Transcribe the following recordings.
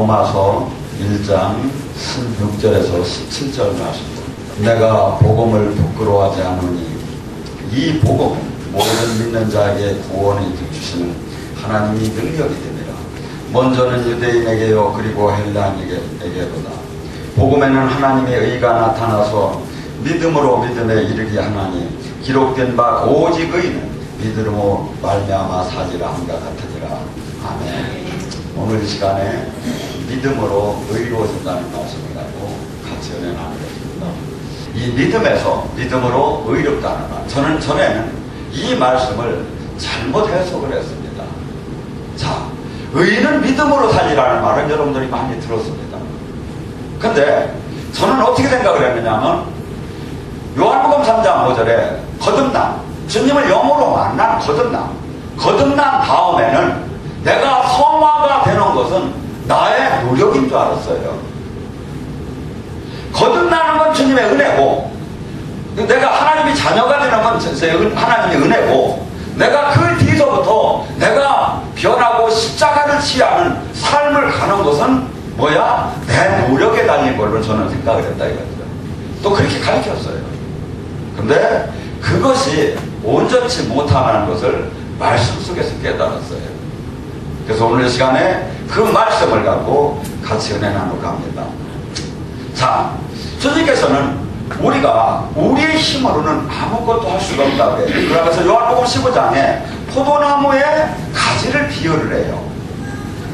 로마서 1장 16절에서 17절 말씀. 내가 복음을 부끄러워하지 않으니 이 복음은 모든 믿는 자에게 구원을 주시는 하나님의 능력이 됩니다. 먼저는 유대인에게요 그리고 헬라인에게로다. 복음에는 하나님의 의가 나타나서 믿음으로 믿음에 이르게 하나니 기록된 바 오직 의는 믿음으로 말미암아 사지라 함과 같으리라. 아멘. 오늘 이 시간에 믿음으로 의로워진다는 말씀을 가지고 같이 은혜 나누겠습니다. 이 믿음에서 믿음으로 의롭다는 말. 저는 전에는 이 말씀을 잘못 해석을 했습니다. 자, 의인은 믿음으로 살리라는 말은 여러분들이 많이 들었습니다. 근데 저는 어떻게 생각을 했느냐면 요한복음 3장 5절에 거듭남, 주님을 영으로 만난 거듭남 다음에는 내가 성화가 되는 것은 나의 노력인 줄 알았어요. 거듭나는 건 주님의 은혜고, 내가 하나님의 자녀가 되는 건 하나님의 은혜고, 내가 그 뒤서부터 내가 변하고 십자가를 취하는 삶을 가는 것은 뭐야? 내 노력에 달린 걸로 저는 생각을 했다 이거죠. 또 그렇게 가르쳤어요. 근데 그것이 온전치 못하는 것을 말씀 속에서 깨달았어요. 그래서 오늘 이 시간에 그 말씀을 갖고 같이 은혜 나누고 합니다. 자, 주님께서는 우리가 우리의 힘으로는 아무것도 할 수가 없다고 해요. 그러면서 요한복음 15장에 포도나무에 가지를 비유를 해요.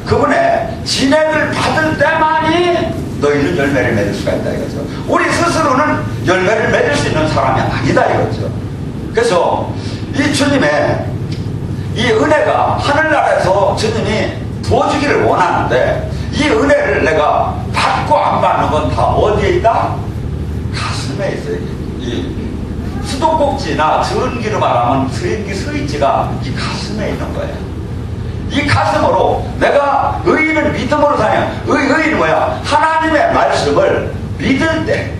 그분의 진액을 받을 때만이 너희는 열매를 맺을 수가 있다 이거죠. 우리 스스로는 열매를 맺을 수 있는 사람이 아니다 이거죠. 그래서 이 주님의 이 은혜가 하늘나라에서 주님이 부어주기를 원하는데, 이 은혜를 내가 받고 안 받는 건 다 어디에 있다? 가슴에 있어요. 이 수도꼭지나 전기로 말하면 전기 스위치가 이 가슴에 있는 거예요. 이 가슴으로 내가 의인은 믿음으로 사냐. 의인은 뭐야? 하나님의 말씀을 믿을 때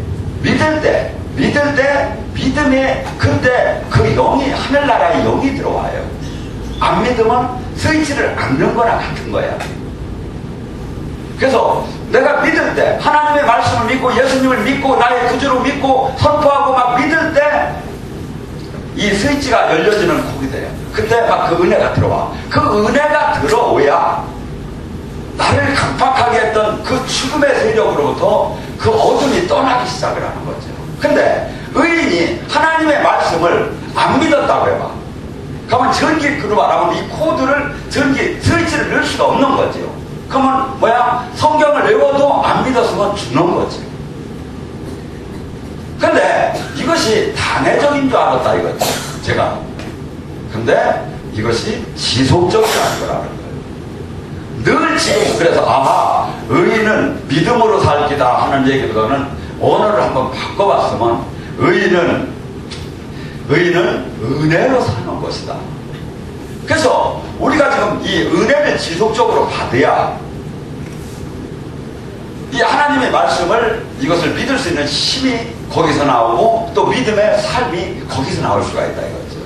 믿음에 그때 그 영이, 하늘나라의 영이 들어와요. 안 믿으면 스위치를 안 넣은 거나 같은 거야. 그래서 내가 믿을 때, 하나님의 말씀을 믿고 예수님을 믿고 나의 구주로 믿고 선포하고 막 믿을 때 이 스위치가 열려지는 곡이 돼요. 그때 막 그 은혜가 들어와. 그 은혜가 들어오야 나를 강팍하게 했던 그 죽음의 세력으로부터 그 어둠이 떠나기 시작을 하는 거죠. 근데 의인이 하나님의 말씀을 안 믿었다고 해봐. 그러면 전기로 말하면 이 코드를 스위치를 넣을 수가 없는 거죠. 그러면 뭐야? 성경을 외워도 안 믿었으면 죽는 거지. 근데 이것이 단회적인 줄 알았다 이거죠, 제가. 근데 이것이 지속적이라는 거라는 거예요. 늘 지금. 그래서 의인은 믿음으로 살기다 하는 얘기보다는 언어를 한번 바꿔봤으면 의인은 은혜로 사는 것이다. 그래서 우리가 지금 이 은혜를 지속적으로 받아야 이 하나님의 말씀을, 이것을 믿을 수 있는 힘이 거기서 나오고 또 믿음의 삶이 거기서 나올 수가 있다 이거죠.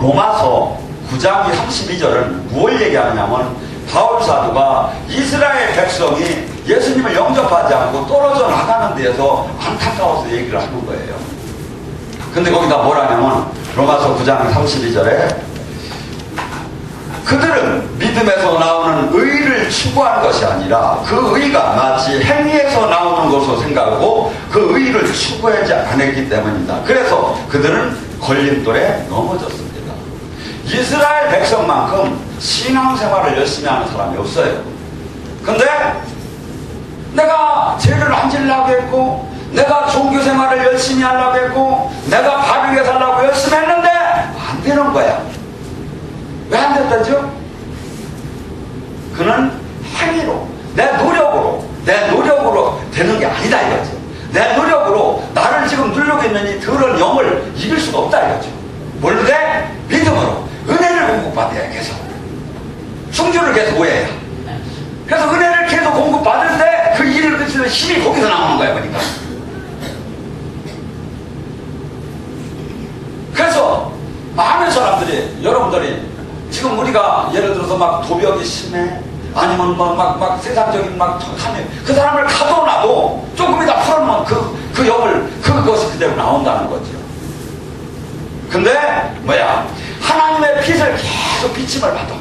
로마서 9장 32절은 무엇을 얘기하냐면 바울 사도가 이스라엘 백성이 예수님을 영접하지 않고 떨어져 나가는 데에서 안타까워서 얘기를 하는 거예요. 근데 거기다 뭐라냐면 로마서 9장 32절에 그들은 믿음에서 나오는 의를 추구하는 것이 아니라 그 의가 마치 행위에서 나오는 것으로 생각하고 그 의를 추구하지 않았기 때문이다. 그래서 그들은 걸림돌에 넘어졌습니다. 이스라엘 백성만큼 신앙생활을 열심히 하는 사람이 없어요. 근데 내가 죄를 안 지으려고 했고, 내가 종교생활을 열심히 하려고 했고, 내가 바르게 살려고 열심히 했는데 안 되는 거야. 왜 안 됐다죠? 그는 행위로, 내 노력으로 되는 게 아니다 이거죠. 내 노력으로 나를 지금 누르고 있는 이 더러운 영을 이길 수가 없다 이거죠. 뭘로 돼? 믿음으로 은혜를 공급받아야 계속 충주를 계속 오해야. 그래서 은혜를 계속 공급받을 때 그 일을 그치는 힘이 거기서 나오는 거야 보니까. 그래서 많은 사람들이, 여러분들이 지금 우리가 예를 들어서 막 도벽이 심해, 아니면 막 세상적인 막 하네, 그 사람을 가둬놔도 조금이다 풀어놓으면 그 영을, 그것이 그대로 나온다는 거죠. 근데 뭐야, 하나님의 빛을 계속 비침을 받아.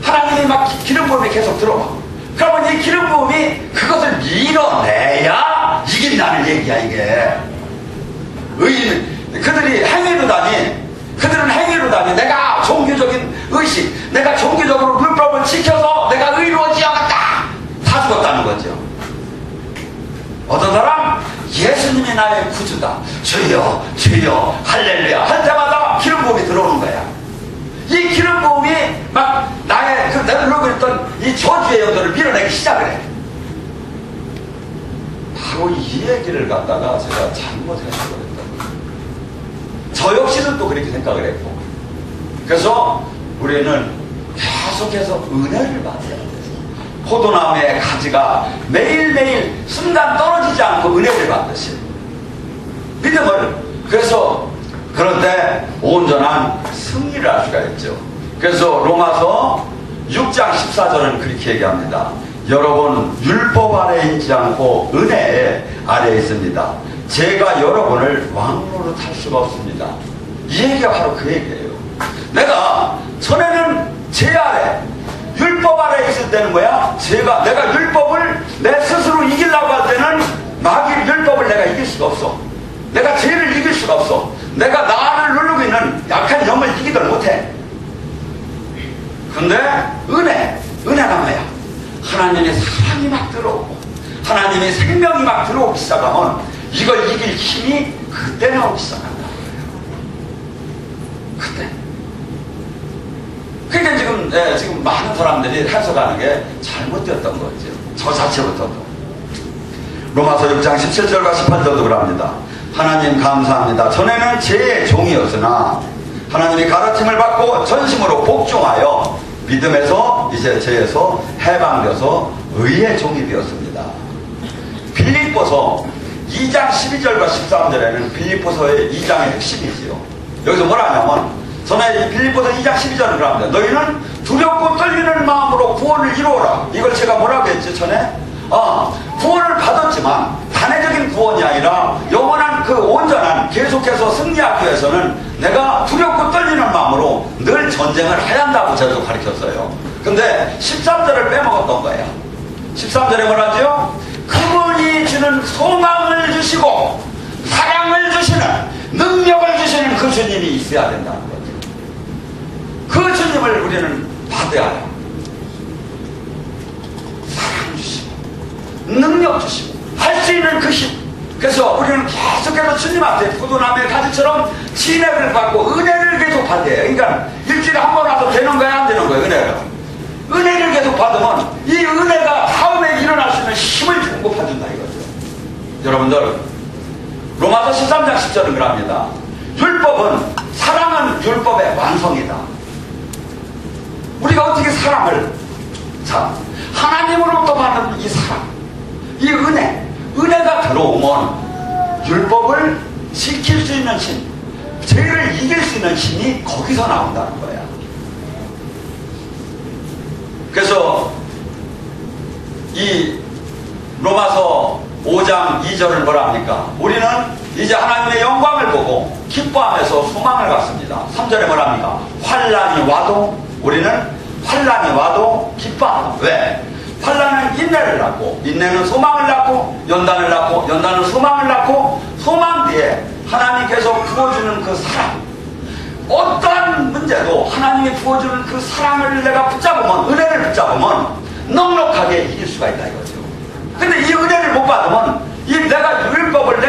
하나님이 막 기름 부음이 계속 들어와. 그러면 이 기름 부음이 그것을 밀어내야 이긴다는 얘기야, 이게. 그들이 그들은 행위로 다니, 내가 종교적인 의식, 내가 종교적으로 율법을 지켜서 내가 의로워지어갔다, 다 죽었다는 거죠. 어떤 사람, 예수님이 나의 구주다, 주여 주여 할렐루야 할 때마다 기름 부음이 들어오는 거야. 이 기름 부음이 막 나의 내가 누르고 있던 이 저주의 영들을 밀어내기 시작을 해. 바로 이 얘기를 갖다가 제가 잘못 해석을 했던 거예요. 저 역시도 또 그렇게 생각을 했고, 그래서 우리는 계속해서 은혜를 받아야 돼요. 포도나무의 가지가 매일매일 순간 떨어지지 않고 은혜를 받듯이 믿음을, 그래서 그럴 때 온전한 승리를 할 수가 있죠. 그래서 로마서 6장 14절은 그렇게 얘기합니다. 여러분 율법 아래에 있지 않고 은혜 아래에 있습니다. 제가 여러분을 왕노릇 할 수가 없습니다. 이 얘기가 바로 그 얘기예요. 내가 전에는 제 아래, 율법 아래에 있을 때는 뭐야? 내가 율법을 내 스스로 이기려고 할 때는 마귀 율법을 내가 이길 수가 없어. 내가 죄를 이길 수가 없어. 내가 나를 누르고 있는 약한 영을 이기들 못해. 근데 은혜가 뭐야? 하나님의 사랑이 막 들어오고 하나님의 생명이 막 들어오기 시작하면 이걸 이길 힘이 그때 나오기 시작한다. 그때. 그러니까 지금 많은 사람들이 해석하는 게 잘못되었던 거죠. 저 자체부터도. 로마서 6장 17절과 18절도 그럽니다. 하나님 감사합니다. 전에는 죄의 종이었으나 하나님이 가르침을 받고 전심으로 복종하여 믿음에서 이제 죄에서 해방되어서 의의 종이 되었습니다. 빌립보서 2장 12절과 13절에는 빌립보서의 2장의 핵심이지요. 여기서 뭐라 하냐면, 전에 빌립보서 2장 12절을 그럽니다. 너희는 두렵고 떨리는 마음으로 구원을 이루어라. 이걸 제가 뭐라고 했지, 전에? 구원을 받았지만 단회적인 구원이 아니라 영원한 그 온전한 계속해서 승리하기 위해서는 내가 두렵고 떨리는 마음으로 늘 전쟁을 해야 한다고 저도 가르쳤어요. 근데 13절을 빼먹었던 거예요. 13절에 뭐라죠? 그분이 주는 소망을 주시고 사랑을 주시는, 능력을 주시는 그 주님이 있어야 된다는 거죠. 그 주님을 우리는 받아야 해요. 사랑 주시고 능력 주시고 할 수 있는 그 힘. 그래서 우리는 계속해서 주님한테 포도나무의 가지처럼 진액을 받고 은혜를 계속 받아야 해요. 그러니까 일주일에 한 번 와도 되는 거야, 안 되는 거예요, 은혜가? 은혜를 계속 받으면 이 은혜가 다음에 일어날 수 있는 힘을 공급해준다 이거죠. 여러분들, 로마서 13장 10절은 그럽니다. 사랑은 율법의 완성이다. 우리가 어떻게 사랑을, 하나님으로부터 받는 이 사랑, 이 은혜가 들어오면 율법을 지킬 수 있는 힘, 죄를 이길 수 있는 힘이 거기서 나온다는 거야. 그래서 이 로마서 5장 2절을 뭐라 합니까? 우리는 이제 하나님의 영광을 보고 기뻐하면서 소망을 갖습니다. 3절에 뭐라 합니까? 환란이 와도 기뻐한다. 왜? 환란은 인내를 낳고, 인내는 소망을 낳고, 연단을 낳고, 연단은 소망을 낳고, 소망 뒤에 하나님께서 부어주는 그 사랑, 어떠한 문제도 하나님이 부어주는 그 사랑을 내가 붙잡으면, 은혜를 붙잡으면 넉넉하게 이길 수가 있다 이거죠. 근데 이 은혜를 못 받으면 내가 율법을,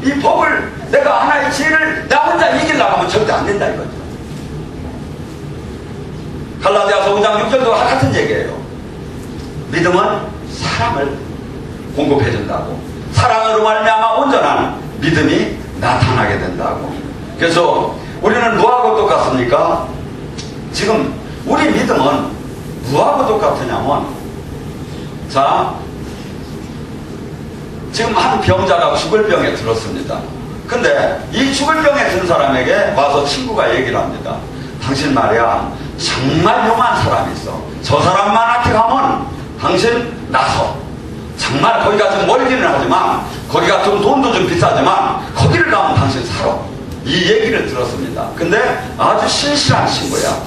이 법을, 내가 하나의 지혜를 나 혼자 이기려고 하면 절대 안 된다 이거죠. 갈라디아서 5장 6절도 같은 얘기예요. 믿음은 사랑을 공급해준다고, 사랑으로 말미암아 온전한 믿음이 나타나게 된다고. 그래서 우리는 뭐하고 똑같습니까? 지금 우리 믿음은 뭐하고 똑같으냐면, 지금 한 병자가 죽을 병에 들었습니다. 근데 이 죽을 병에 든 사람에게 와서 친구가 얘기를 합니다. 당신 말이야, 정말 용한 사람이 있어. 저 사람만한테 가면 당신 나서. 정말 거기가 좀 멀기는 하지만, 거기가 좀 돈도 좀 비싸지만 거기를 가면 당신 살아. 이 얘기를 들었습니다. 근데 아주 신실한 친구야.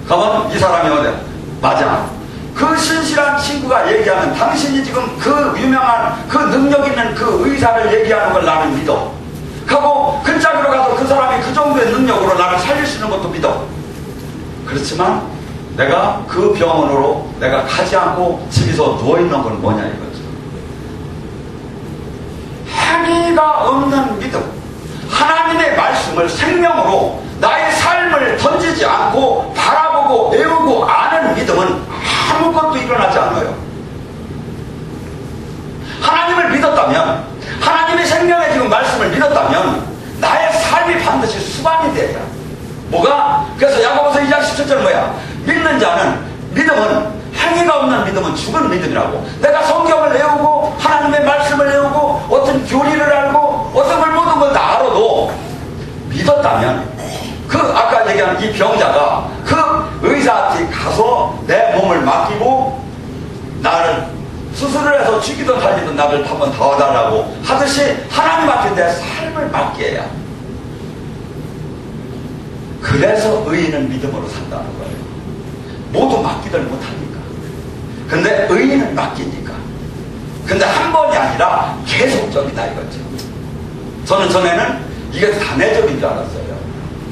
그러면 이 사람이 어디? 맞아. 그 신실한 친구가 얘기하는, 당신이 지금 그 유명한 그 능력 있는 그 의사를 얘기하는 걸 나는 믿어. 하고 그 짝으로 가서 그 사람이 그 정도의 능력으로 나를 살릴 수 있는 것도 믿어. 그렇지만 내가 그 병원으로 내가 가지 않고 집에서 누워있는 건 뭐냐 이거죠. 행위가 없는 믿음. 하나님의 말씀을 생명으로 나의 삶을 던지지 않고 바라보고 외우고 아는 믿음은 아무것도 일어나지 않아요. 하나님을 믿었다면, 하나님의 생명의 지금 말씀을 믿었다면 나의 삶이 반드시 수반이 돼야. 뭐가? 그래서 야고보서 2장 17절 뭐야? 믿는 자는, 믿음은, 행위가 없는 믿음은 죽은 믿음이라고. 내가 성경을 외우고 하나님의 말씀을 외우고 어떤 교리를 알고 어떤 걸 모든 걸 다 알아도 믿었다면, 그 아까 얘기한 이 병자가 그 의사한테 가서 내 몸을 맡기고 나를 수술을 해서 죽이든 살리든 나를 한번 도와달라고 하듯이 하나님한테 내 삶을 맡겨야. 그래서 의인은 믿음으로 산다는 거예요. 모두 맡기들 못하니까. 근데 의인은 맡기니까. 근데 한 번이 아니라 계속적이다 이거죠. 저는 전에는 이게 단회적인 줄 알았어요.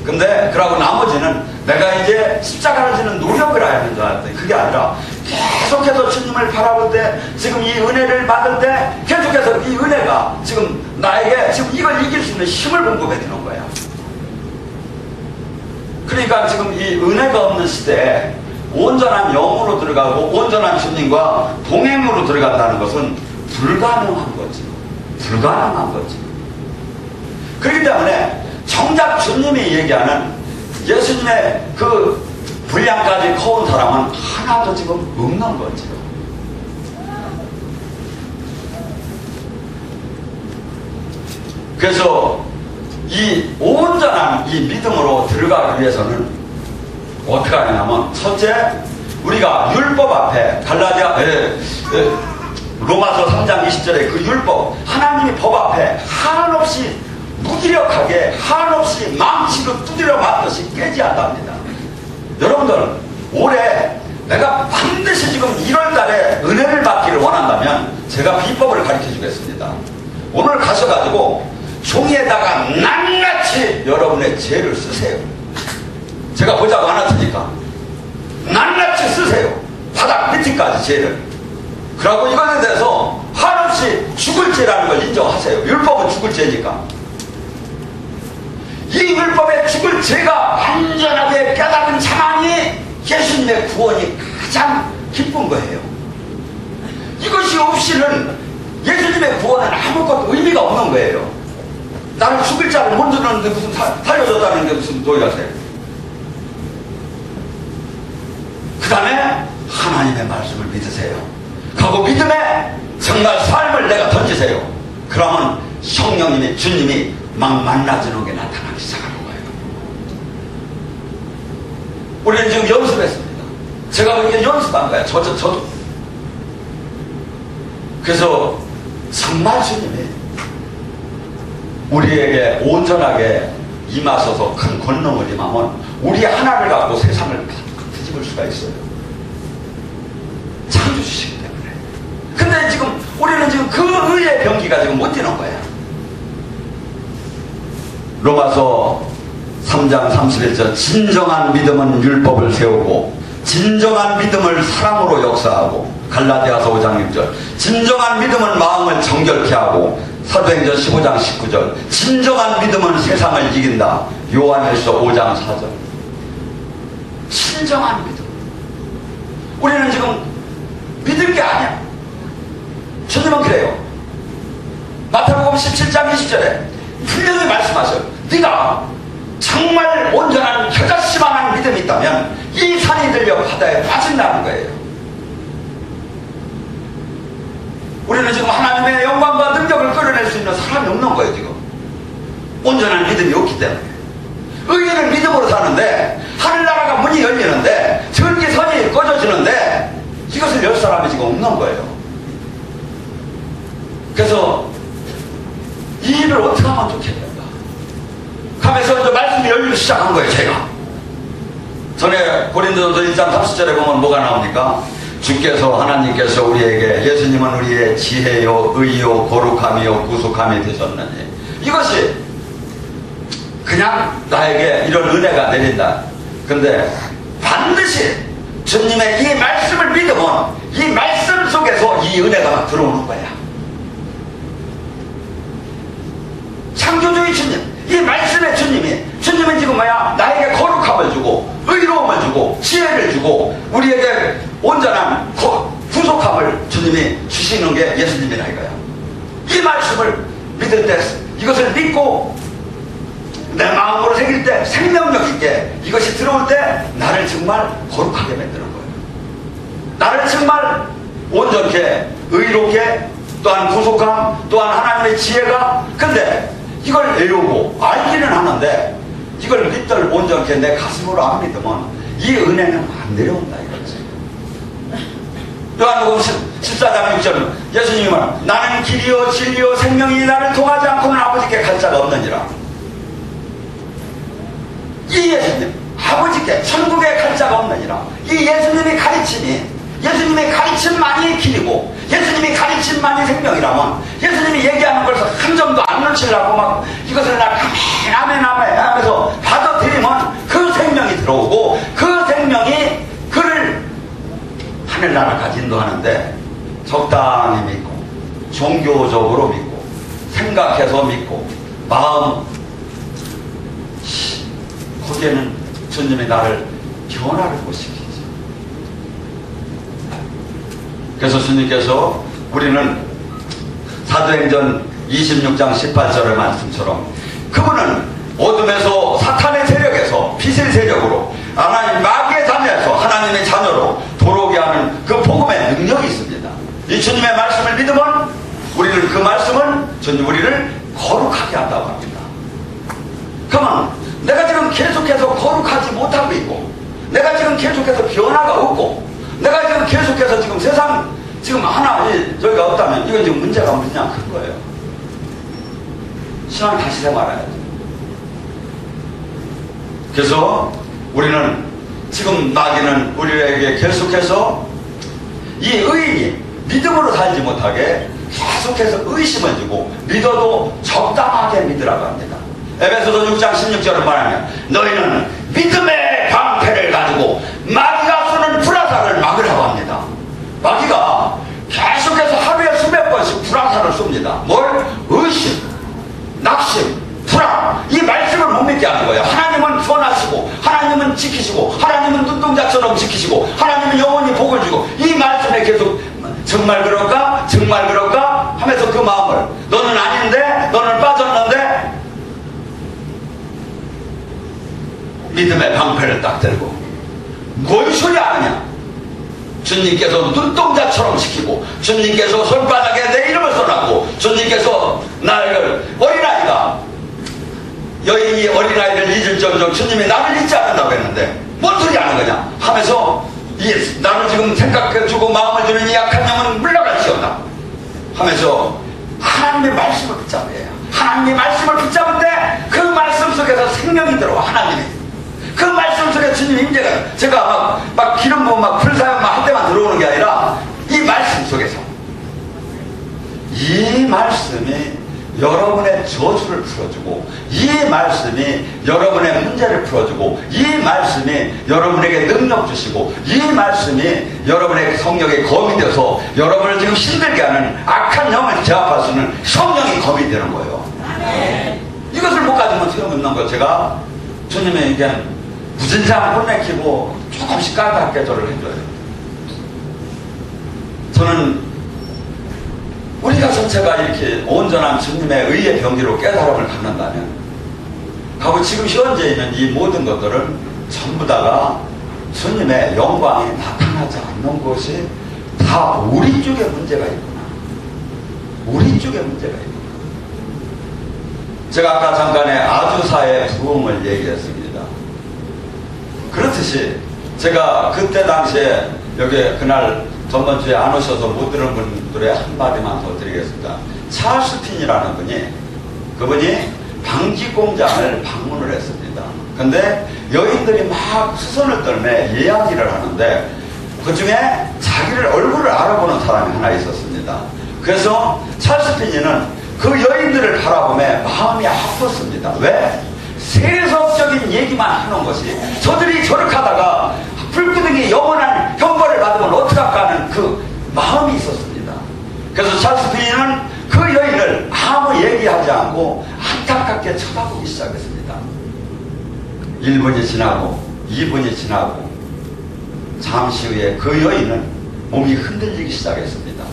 근데 그러고 나머지는 내가 이제 십자가를 지는 노력을 해야 하는 줄 알았더니 그게 아니라 계속해서 주님을 바라볼 때, 지금 이 은혜를 받을 때 계속해서 이 은혜가 지금 나에게 지금 이걸 이길 수 있는 힘을 공급해 주는 거야. 그러니까 지금 이 은혜가 없는 시대에 온전한 영으로 들어가고 온전한 주님과 동행으로 들어간다는 것은 불가능한 거지. 불가능한 거지. 그렇기 때문에 정작 주님이 얘기하는 예수님의 그 분량까지 커온 사람은 하나도 지금 없는 거죠. 그래서 이 온전한 이 믿음으로 들어가기 위해서는 어떻게 하냐면, 첫째, 우리가 율법 앞에 로마서 3장 20절에 그 율법, 하나님의 법 앞에 한없이 무기력하게 한없이 망치로 두드려 맞듯이 깨지 않답니다. 여러분들, 올해 내가 반드시 지금 1월달에 은혜를 받기를 원한다면 제가 비법을 가르쳐 주겠습니다. 오늘 가셔가지고 종이에다가 낱낱이 여러분의 죄를 쓰세요. 제가 보자고 안 할 테니까 낱낱이 쓰세요. 바닥 밑에까지 죄를. 그러고 이거에 대해서 한없이 죽을 죄라는 걸 인정하세요. 율법은 죽을 죄니까. 이 율법에 죽을 죄가 완전하게 깨달은 자만이 예수님의 구원이 가장 기쁜 거예요. 이것이 없이는 예수님의 구원은 아무것도 의미가 없는 거예요. 나는 죽을 자를 못 주는데 무슨 살려줬다는 게 무슨 도리가 돼요. 그 다음에 하나님의 말씀을 믿으세요. 그리고 믿음에 정말 삶을 내가 던지세요. 그러면 성령님이, 주님이 막 만나주는 게 나타나기 시작하는 거예요. 우리는 지금 연습했습니다. 제가 그렇게 연습한 거예요. 저도. 그래서 정말 주님이 우리에게 온전하게 임하셔서 큰 권능을 임하면 우리 하나를 갖고 세상을 뒤집을 수가 있어요. 창조주시기 때문에. 근데 지금 우리는 지금 그 의의 병기가 지금 못 뛰는 거예요. 로마서 3장 31절, 진정한 믿음은 율법을 세우고 진정한 믿음을 사랑으로 역사하고, 갈라디아서 5장 6절, 진정한 믿음은 마음을 정결케 하고, 사도행전 15장 19절, 진정한 믿음은 세상을 이긴다, 요한일서 5장 4절. 진정한 믿음. 우리는 지금 믿을 게 아니야. 주님은 그래요. 마태복음 17장 20절에 분명히 말씀하셔요. 네가 정말 온전한 겨자씨만한 믿음이 있다면 이 산이 들려 바다에 빠진다는 거예요. 우리는 지금 하나님의 영광과 능력을 끌어낼 수 있는 사람이 없는 거예요. 지금 온전한 믿음이 없기 때문에. 의인은 믿음으로 사는데 하늘나라가 문이 열리는데 전기선이 꺼져지는데 이것을 열 사람이 지금 없는 거예요. 그래서 이 일을 어떻게 하면 좋겠는가 하면서 이제 말씀이 열리기 시작한 거예요. 제가 전에 고린도전서 1장 30절에 보면 뭐가 나옵니까? 주께서 하나님께서 우리에게 예수님은 우리의 지혜요 의요 거룩함이요 구속함이 되셨느니 이것이 그냥 나에게 이런 은혜가 내린다. 근데 반드시 주님의 이 말씀을 믿으면 이 말씀 속에서 이 은혜가 막 들어오는 거야. 창조주의 주님, 이 말씀의 주님은 지금 뭐야? 나에게 거룩함을 주고 의로움을 주고 지혜를 주고 우리에게 온전한 구속함을 주님이 주시는 게 예수님이라 이거야. 이 말씀을 믿을 때 이것을 믿고 내 마음으로 새길 때 생명력 있게 이것이 들어올 때 나를 정말 거룩하게 만드는 거예요. 나를 정말 온전케 의롭게 또한 구속함 또한 하나님의 지혜가 근데 이걸 외우고 알기는 하는데 이걸 믿들 온전케 내 가슴으로 안 믿으면 이 은혜는 안 내려온다 이거지. 요한복음 14장 6절 예수님은 나는 길이요 진리요 생명이 나를 통하지 않고는 아버지께 갈 자가 없느니라. 이 예수님 아버지께 천국에 갈 자가 없느니라. 이 예수님의 가르침만이 길이고 예수님이 가르침만이 생명이라면 예수님이 얘기하는 것을 한 점도 안 놓치려고 막 이것을 나 아멘 하면서 받아들이면 그 생명이 들어오고 그 생명이 그를 하늘나라까지 인도하는데 적당히 믿고 종교적으로 믿고 생각해서 믿고 마음 거기에는 주님이 나를 변화를 못 시키지. 그래서 주님께서 우리는 사도행전 26장 18절의 말씀처럼 그분은 어둠에서 사탄의 세력에서 빛의 세력으로 하나님 마귀의 자녀에서 하나님의 자녀로 돌아오게 하는 그 복음의 능력이 있습니다. 이 주님의 말씀을 믿으면 우리는 그 말씀은 주님 우리를 거룩하게 한다고 합니다. 그러면 내가 지금 계속해서 거룩하지 못하고 있고 내가 지금 계속해서 변화가 없고 내가 지금 계속해서 지금 세상 지금 하나 저기가 없다면 이건 지금 문제가 뭐냐 큰 거예요. 신앙 다시 생활해야죠. 그래서 우리는 지금 마귀는 우리에게 계속해서 이 의인이 믿음으로 살지 못하게 계속해서 의심을 주고 믿어도 적당하게 믿으라고 합니다. 에베소서 6장 16절을 말하면 너희는 믿음의 방패를 가지고 마귀가 쏘는 불화살을 막으라고 합니다. 마귀가 계속해서 하루에 수백 번씩 불화살을 쏩니다. 뭘? 의심, 낙심, 불안 이 말씀을 못 믿게 하는 거예요. 하나님은 선하시고 하나님은 지키시고 하나님은 눈동자처럼 지키시고 하나님은 영원히 복을 주고 이 말씀에 계속 정말 그럴까? 정말 그럴까? 하면서 그 마음을 너는 아닌데 너는 빠졌는데 믿음의 방패를 딱 들고 뭔 소리 하느냐? 주님께서 눈동자처럼 지키고 주님께서 손바닥에 내 이름을 써놨고 주님께서 나를 어린아이가 여인이 어린아이를 잊을 정정 주님이 나를 잊지 않는다고 했는데 뭔 소리 하는 거냐 하면서 나를 지금 생각해주고 마음을 주는 이 약한 영은 물러갈지어다 하면서 하나님의 말씀을 붙잡아야 해요. 하나님의 말씀을 붙잡을 때 그 말씀 속에서 생명이 들어와. 하나님이 그 말씀 속에 주님 임재가 제가 막 기름 부음 막 불사용 막 할 때만 들어오는 게 아니라 이 말씀 속에서 이 말씀이 여러분의 저주를 풀어주고 이 말씀이 여러분의 문제를 풀어주고 이 말씀이 여러분에게 능력 주시고 이 말씀이 여러분의 성령의 검이 되어서 여러분을 지금 힘들게 하는 악한 영을 제압할 수 있는 성령이 검이 되는 거예요. 이것을 못 가지면 지금 없는 거 제가 주님에게 무진장 혼내키고 조금씩 까다롭게 저를 해줘요. 저는 우리가 전체가 이렇게 온전한 주님의 의의 병기로 깨달음을 갖는다면 하고 지금 현재 있는 이 모든 것들은 전부 다가 주님의 영광이 나타나지 않는 것이 다 우리 쪽에 문제가 있구나. 우리 쪽에 문제가 있구나. 제가 아까 잠깐에 아주사의 부흥을 얘기했습니다. 그렇듯이 제가 그때 당시에 여기 그날 전번주에 안 오셔서 못 들은 분들의 한마디만 더 드리겠습니다. 찰스 핀이라는 그분이 방직 공장을 방문을 했습니다. 근데 여인들이 막 수선을 떨며 이야기를 하는데 그 중에 자기를 얼굴을 알아보는 사람이 하나 있었습니다. 그래서 찰스 핀이는 그 여인들을 바라보며 마음이 아팠습니다. 왜? 세속적인 얘기만 하는 것이 저들이 저렇게 하다가 불구덩이 영원한 형벌을 받으면 어떡할까 하는 그 마음이 있었습니다. 그래서 찰스 핀은 그 여인을 아무 얘기하지 않고 안타깝게 쳐다보기 시작했습니다. 1분이 지나고 2분이 지나고 잠시 후에 그 여인은 몸이 흔들리기 시작했습니다.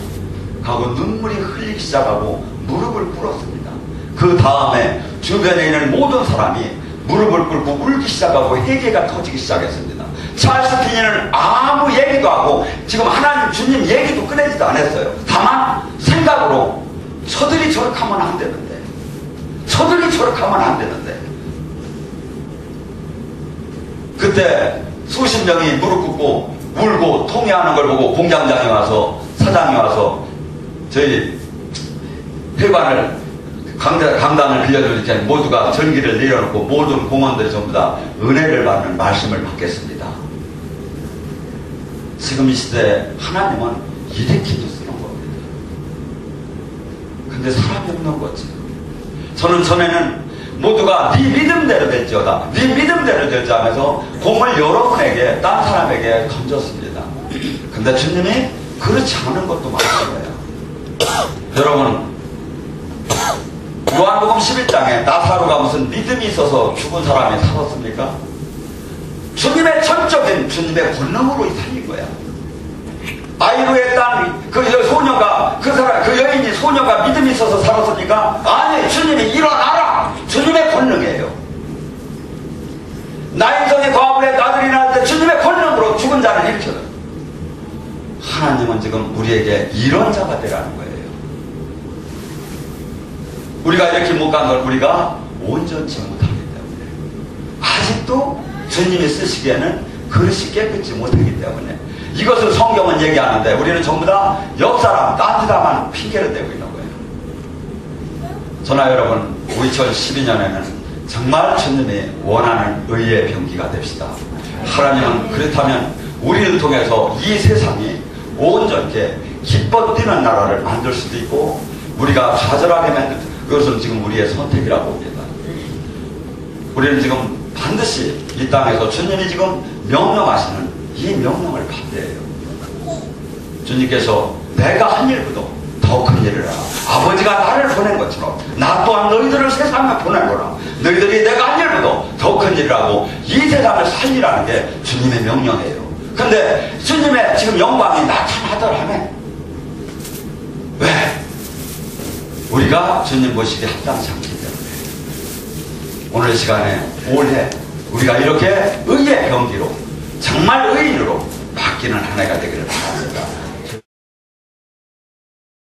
하고 눈물이 흘리기 시작하고 무릎을 꿇었습니다. 그 다음에 주변에 있는 모든 사람이 무릎을 꿇고 울기 시작하고 회개가 터지기 시작했습니다. 찰스 핀이는 아무 얘기도 하고 지금 하나님 주님 얘기도 꺼내지도 않았어요. 다만 생각으로 저들이 저렇게 하면 안 되는데, 저들이 저렇게 하면 안 되는데. 그때 수십 명이 무릎 꿇고 울고 통회하는 걸 보고 공장장이 와서, 사장이 와서 저희 회관을 강단을 빌려줄 때 모두가 전기를 내려놓고 모든 공원들이 전부 다 은혜를 받는 말씀을 받겠습니다. 지금 이 시대에 하나님은 일으키도 쓰는 겁니다. 근데 사람이 없는 거지. 저는 전에는 모두가 네 믿음대로 될지어다, 네 믿음대로 될지 하면서 공을 여러분에게, 딴 사람에게 던졌습니다. 근데 주님이 그렇지 않은 것도 많은 거예요. 여러분, 요한복음 11장에 나사로가 무슨 믿음이 있어서 죽은 사람이 살았습니까? 주님의 전적인 주님의 권능으로 살린 거야. 아이로의 딸, 그 소녀가, 그 여인이 소녀가 믿음이 있어서 살았습니까? 아니, 주님이 일어나라! 주님의 권능이에요. 나인성의 과부의 아들이 낳을 때 주님의 권능으로 죽은 자를 일으켜요. 하나님은 지금 우리에게 이런 자가 되라는 거예요. 우리가 이렇게 못 간 걸 우리가 온전치 못하기 때문에, 아직도 주님이 쓰시기에는 그릇이 깨끗지 못하기 때문에, 이것을 성경은 얘기하는데 우리는 전부 다 옆사람, 딴 사람만 핑계를 대고 있는 거예요. 저나 여러분, 2012년에는 정말 주님이 원하는 의의 병기가 됩시다. 하나님은 그렇다면 우리를 통해서 이 세상이 온전하게 기뻐 뛰는 나라를 만들 수도 있고, 우리가 좌절하게 만들, 그것은 지금 우리의 선택이라고 봅니다. 우리는 지금 반드시 이 땅에서 주님이 지금 명령하시는 이 명령을 받아야 해요. 주님께서 내가 한 일보다 더 큰 일을 하라. 아버지가 나를 보낸 것처럼 나 또한 너희들을 세상에 보내노라. 너희들이 내가 한 일보다 더 큰 일을 하고 이 세상을 살리라는 게 주님의 명령이에요. 근데 주님의 지금 영광이 나타나더라면 왜? 우리가 주님 모시기 합당치 않기 때문에 오늘 시간에 올해 우리가 이렇게 의의 병기로, 정말 의인으로 바뀌는 한 해가 되기를 바랍니다.